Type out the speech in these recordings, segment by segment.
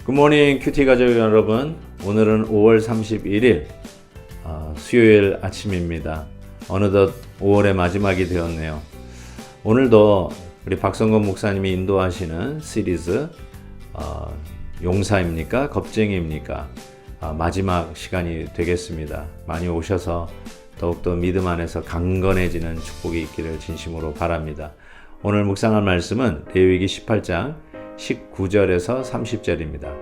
굿모닝 큐티 가족 여러분, 오늘은 5월 31일 수요일 아침입니다. 어느덧 5월의 마지막이 되었네요. 오늘도 우리 박성건 목사님이 인도하시는 시리즈 용사입니까? 겁쟁이입니까? 마지막 시간이 되겠습니다. 많이 오셔서 더욱더 믿음 안에서 강건해지는 축복이 있기를 진심으로 바랍니다. 오늘 묵상할 말씀은 레위기 18장 19절에서 30절입니다.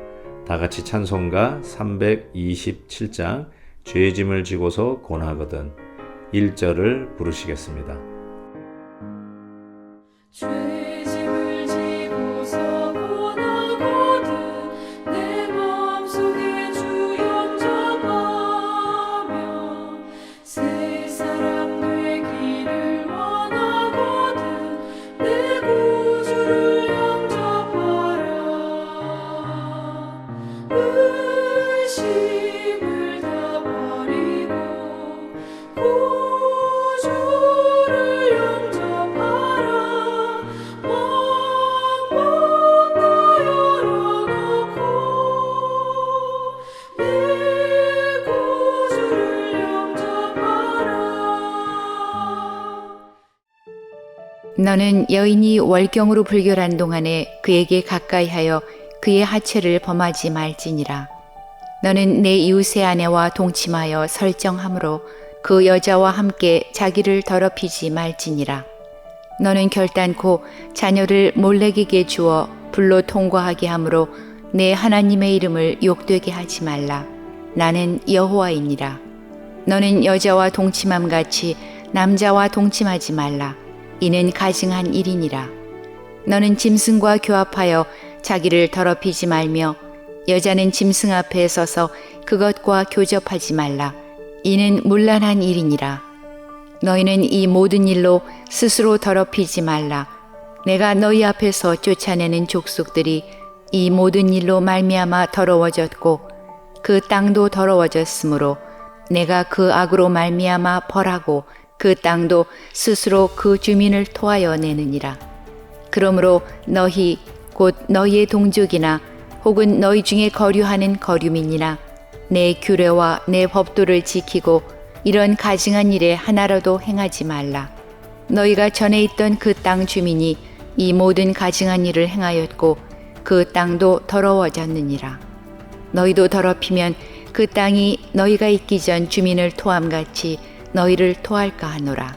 다 같이 찬송가 327장 죄짐을 지고서 고나거든 1절을 부르시겠습니다. 죄짐을 지고서 고나거든 내 마음속에 주 영접하며 새 사람 되기를 원하거든 내 구주를 영접하라. 의심을 다 버리고 구주를 영접하라. 마음만 다 열어놓고 내 구주를 영접하라. 너는 여인이 월경으로 불결한 동안에 그에게 가까이하여 그의 하체를 범하지 말지니라. 너는 내 이웃의 아내와 동침하여 설정함으로 그 여자와 함께 자기를 더럽히지 말지니라. 너는 결단코 자녀를 몰렉에게 주어 불로 통과하게 함으로 내 하나님의 이름을 욕되게 하지 말라. 나는 여호와이니라. 너는 여자와 동침함 같이 남자와 동침하지 말라. 이는 가증한 일이니라. 너는 짐승과 교합하여 자기를 더럽히지 말며 여자는 짐승 앞에 서서 그것과 교접하지 말라. 이는 문란한 일이니라. 너희는 이 모든 일로 스스로 더럽히지 말라. 내가 너희 앞에서 쫓아내는 족속들이 이 모든 일로 말미암아 더러워졌고 그 땅도 더러워졌으므로 내가 그 악으로 말미암아 벌하고 그 땅도 스스로 그 주민을 토하여 내느니라. 그러므로 너희 곧 너희의 동족이나 혹은 너희 중에 거류하는 거류민이나 내 규례와 내 법도를 지키고 이런 가증한 일에 하나라도 행하지 말라. 너희가 전에 있던 그 땅 주민이 이 모든 가증한 일을 행하였고 그 땅도 더러워졌느니라. 너희도 더럽히면 그 땅이 너희가 있기 전 주민을 토함같이 너희를 토할까 하노라.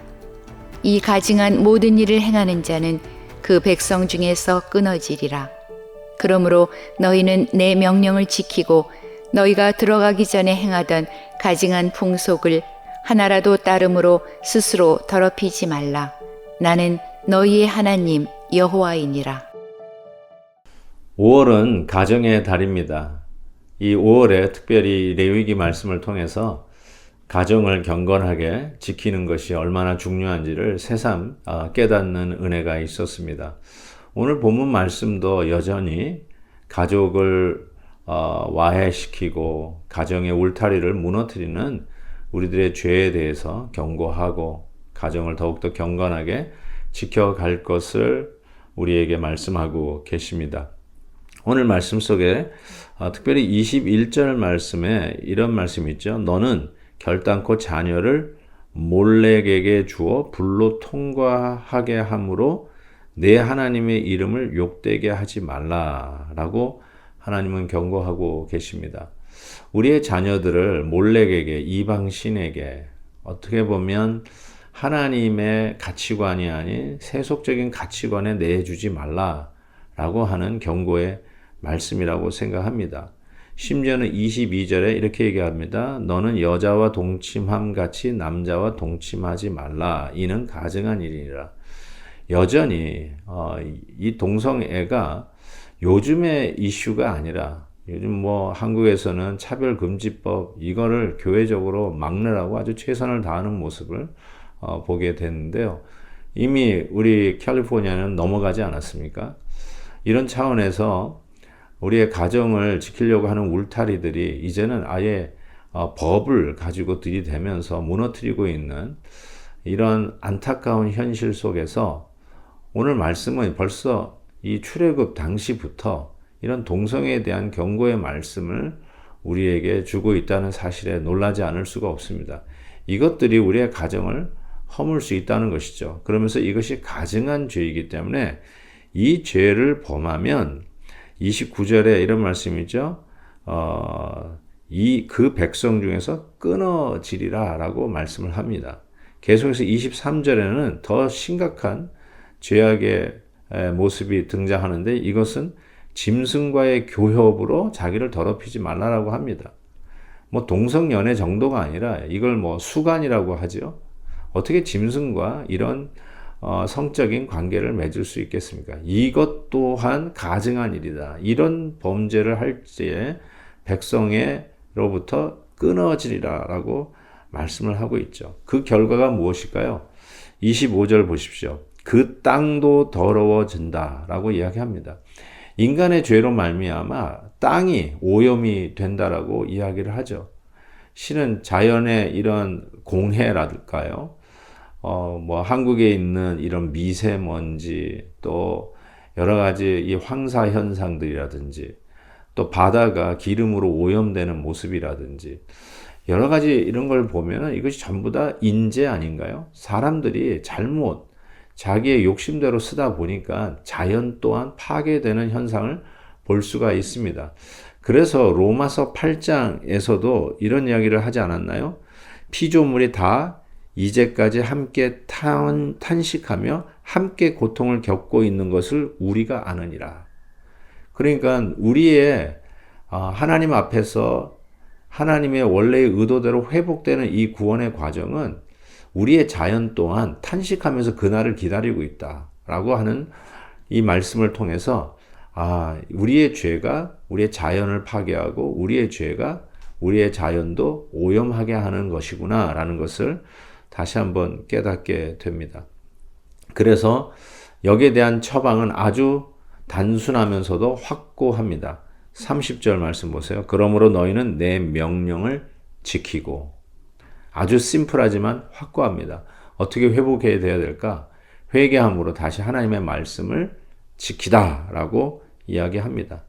이 가증한 모든 일을 행하는 자는 그 백성 중에서 끊어지리라. 그러므로 너희는 내 명령을 지키고 너희가 들어가기 전에 행하던 가증한 풍속을 하나라도 따름으로 스스로 더럽히지 말라. 나는 너희의 하나님 여호와이니라. 5월은 가정의 달입니다. 이 5월에 특별히 레위기 말씀을 통해서 가정을 경건하게 지키는 것이 얼마나 중요한지를 새삼 깨닫는 은혜가 있었습니다. 오늘 본문 말씀도 여전히 가족을 와해시키고 가정의 울타리를 무너뜨리는 우리들의 죄에 대해서 경고하고 가정을 더욱더 경건하게 지켜갈 것을 우리에게 말씀하고 계십니다. 오늘 말씀 속에 특별히 21절 말씀에 이런 말씀이 있죠. 너는 결단코 자녀를 몰렉에게 주어 불로 통과하게 함으로 내 하나님의 이름을 욕되게 하지 말라라고 하나님은 경고하고 계십니다. 우리의 자녀들을 몰렉에게, 이방신에게 어떻게 보면 하나님의 가치관이 아닌 세속적인 가치관에 내주지 말라라고 하는 경고의 말씀이라고 생각합니다. 심지어는 22절에 이렇게 얘기합니다. 너는 여자와 동침함 같이 남자와 동침하지 말라. 이는 가증한 일이니라. 여전히 이 동성애가 요즘의 이슈가 아니라 요즘 한국에서는 차별금지법 이거를 교회적으로 막느라고 아주 최선을 다하는 모습을 보게 됐는데요. 이미 우리 캘리포니아는 넘어가지 않았습니까? 이런 차원에서 우리의 가정을 지키려고 하는 울타리들이 이제는 아예 법을 가지고 들이대면서 무너뜨리고 있는 이런 안타까운 현실 속에서 오늘 말씀은 벌써 이 출애굽 당시부터 이런 동성애에 대한 경고의 말씀을 우리에게 주고 있다는 사실에 놀라지 않을 수가 없습니다. 이것들이 우리의 가정을 허물 수 있다는 것이죠. 그러면서 이것이 가증한 죄이기 때문에 이 죄를 범하면 29절에 이런 말씀이죠. 그 백성 중에서 끊어지리라 라고 말씀을 합니다. 계속해서 23절에는 더 심각한 죄악의 모습이 등장하는데 이것은 짐승과의 교협으로 자기를 더럽히지 말라라고 합니다. 뭐 동성연애 정도가 아니라 이걸 뭐 수간이라고 하죠. 어떻게 짐승과 이런 성적인 관계를 맺을 수 있겠습니까? 이것 또한 가증한 일이다. 이런 범죄를 할 때에 백성으로부터 끊어지리라 라고 말씀을 하고 있죠. 그 결과가 무엇일까요? 25절 보십시오. 그 땅도 더러워진다 라고 이야기합니다. 인간의 죄로 말미암아 땅이 오염이 된다라고 이야기를 하죠. 실은 자연의 이런 공해랄까요? 뭐 한국에 있는 이런 미세먼지 또 여러 가지 이 황사 현상들이라든지 또 바다가 기름으로 오염되는 모습이라든지 여러 가지 이런 걸 보면은 이것이 전부 다 인재 아닌가요? 사람들이 잘못 자기의 욕심대로 쓰다 보니까 자연 또한 파괴되는 현상을 볼 수가 있습니다. 그래서 로마서 8장에서도 이런 이야기를 하지 않았나요? 피조물이 다 이제까지 함께 탄식하며 함께 고통을 겪고 있는 것을 우리가 아느니라. 그러니까 우리의 하나님 앞에서 하나님의 원래의 의도대로 회복되는 이 구원의 과정은 우리의 자연 또한 탄식하면서 그날을 기다리고 있다라고 하는 이 말씀을 통해서 우리의 죄가 우리의 자연을 파괴하고 우리의 죄가 우리의 자연도 오염하게 하는 것이구나 라는 것을 다시 한번 깨닫게 됩니다. 그래서 여기에 대한 처방은 아주 단순하면서도 확고합니다. 30절 말씀 보세요. 그러므로 너희는 내 명령을 지키고 아주 심플하지만 확고합니다. 어떻게 회복해야 될까? 회개함으로 다시 하나님의 말씀을 지키다 라고 이야기합니다.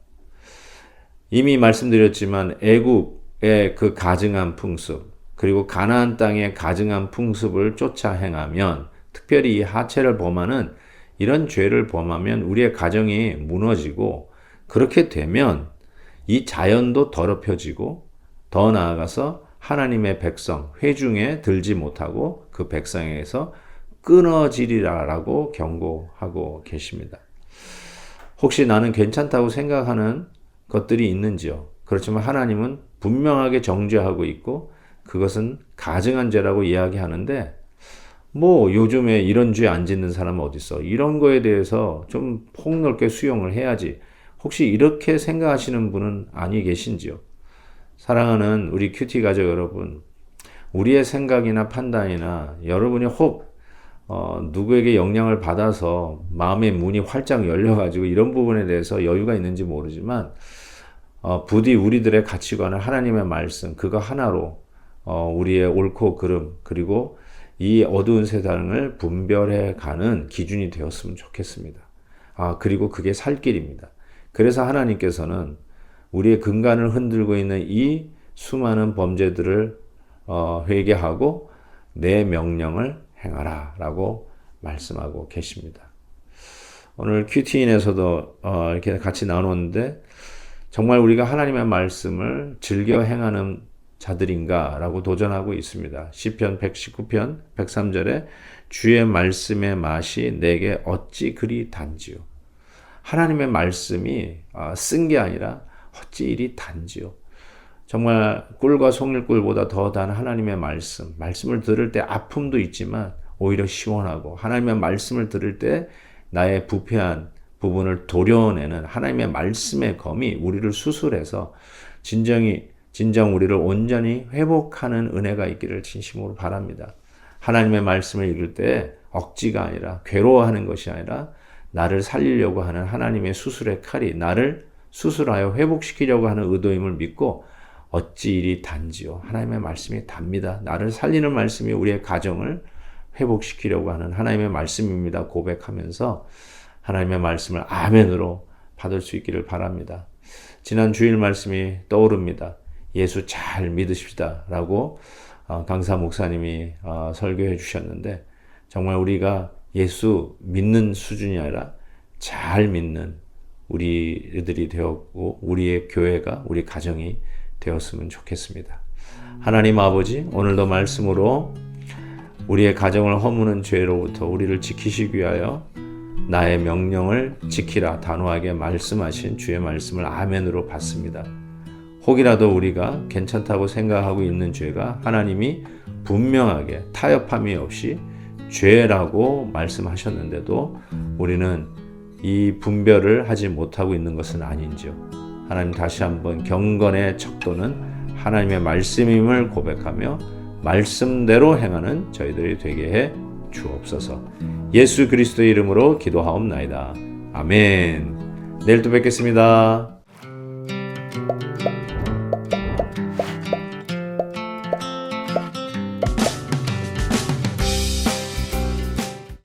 이미 말씀드렸지만 애굽의 그 가증한 풍습 그리고 가나안 땅의 가증한 풍습을 쫓아 행하면 특별히 이 하체를 범하는 이런 죄를 범하면 우리의 가정이 무너지고 그렇게 되면 이 자연도 더럽혀지고 더 나아가서 하나님의 백성, 회중에 들지 못하고 그 백성에서 끊어지리라라고 경고하고 계십니다. 혹시 나는 괜찮다고 생각하는 것들이 있는지요? 그렇지만 하나님은 분명하게 정죄하고 있고 그것은 가증한 죄라고 이야기하는데 뭐 요즘에 이런 죄 안 짓는 사람은 어디 있어? 이런 거에 대해서 좀 폭넓게 수용을 해야지. 혹시 이렇게 생각하시는 분은 아니 계신지요? 사랑하는 우리 큐티 가족 여러분, 우리의 생각이나 판단이나 여러분이 혹 누구에게 영향을 받아서 마음의 문이 활짝 열려가지고 이런 부분에 대해서 여유가 있는지 모르지만 부디 우리들의 가치관을 하나님의 말씀 그거 하나로 우리의 옳고 그름 그리고 이 어두운 세상을 분별해 가는 기준이 되었으면 좋겠습니다. 그리고 그게 살 길입니다. 그래서 하나님께서는 우리의 근간을 흔들고 있는 이 수많은 범죄들을 회개하고 내 명령을 행하라 라고 말씀하고 계십니다. 오늘 큐티인에서도 이렇게 같이 나눴는데 정말 우리가 하나님의 말씀을 즐겨 행하는 자들인가 라고 도전하고 있습니다. 시편 119편 103절에 주의 말씀의 맛이 내게 어찌 그리 단지요. 하나님의 말씀이 쓴 게 아니라 어찌 이리 단지요. 정말 꿀과 송일꿀보다 더 단 하나님의 말씀을 들을 때 아픔도 있지만 오히려 시원하고 하나님의 말씀을 들을 때 나의 부패한 부분을 도려내는 하나님의 말씀의 검이 우리를 수술해서 진정 우리를 온전히 회복하는 은혜가 있기를 진심으로 바랍니다. 하나님의 말씀을 읽을 때 억지가 아니라 괴로워하는 것이 아니라 나를 살리려고 하는 하나님의 수술의 칼이 나를 수술하여 회복시키려고 하는 의도임을 믿고 어찌 이리 단지요. 하나님의 말씀이 답니다. 나를 살리는 말씀이 우리의 가정을 회복시키려고 하는 하나님의 말씀입니다. 고백하면서 하나님의 말씀을 아멘으로 받을 수 있기를 바랍니다. 지난 주일 말씀이 떠오릅니다. 예수 잘 믿으십시다 라고 강사 목사님이 설교해 주셨는데 정말 우리가 예수 믿는 수준이 아니라 잘 믿는 우리들이 되었고 우리의 교회가 우리 가정이 되었으면 좋겠습니다. 하나님 아버지 오늘도 말씀으로 우리의 가정을 허무는 죄로부터 우리를 지키시기 위하여 나의 명령을 지키라 단호하게 말씀하신 주의 말씀을 아멘으로 받습니다. 혹이라도 우리가 괜찮다고 생각하고 있는 죄가 하나님이 분명하게 타협함이 없이 죄라고 말씀하셨는데도 우리는 이 분별을 하지 못하고 있는 것은 아닌지요. 하나님 다시 한번 경건의 척도는 하나님의 말씀임을 고백하며 말씀대로 행하는 저희들이 되게 해 주옵소서. 예수 그리스도의 이름으로 기도하옵나이다. 아멘. 내일 또 뵙겠습니다.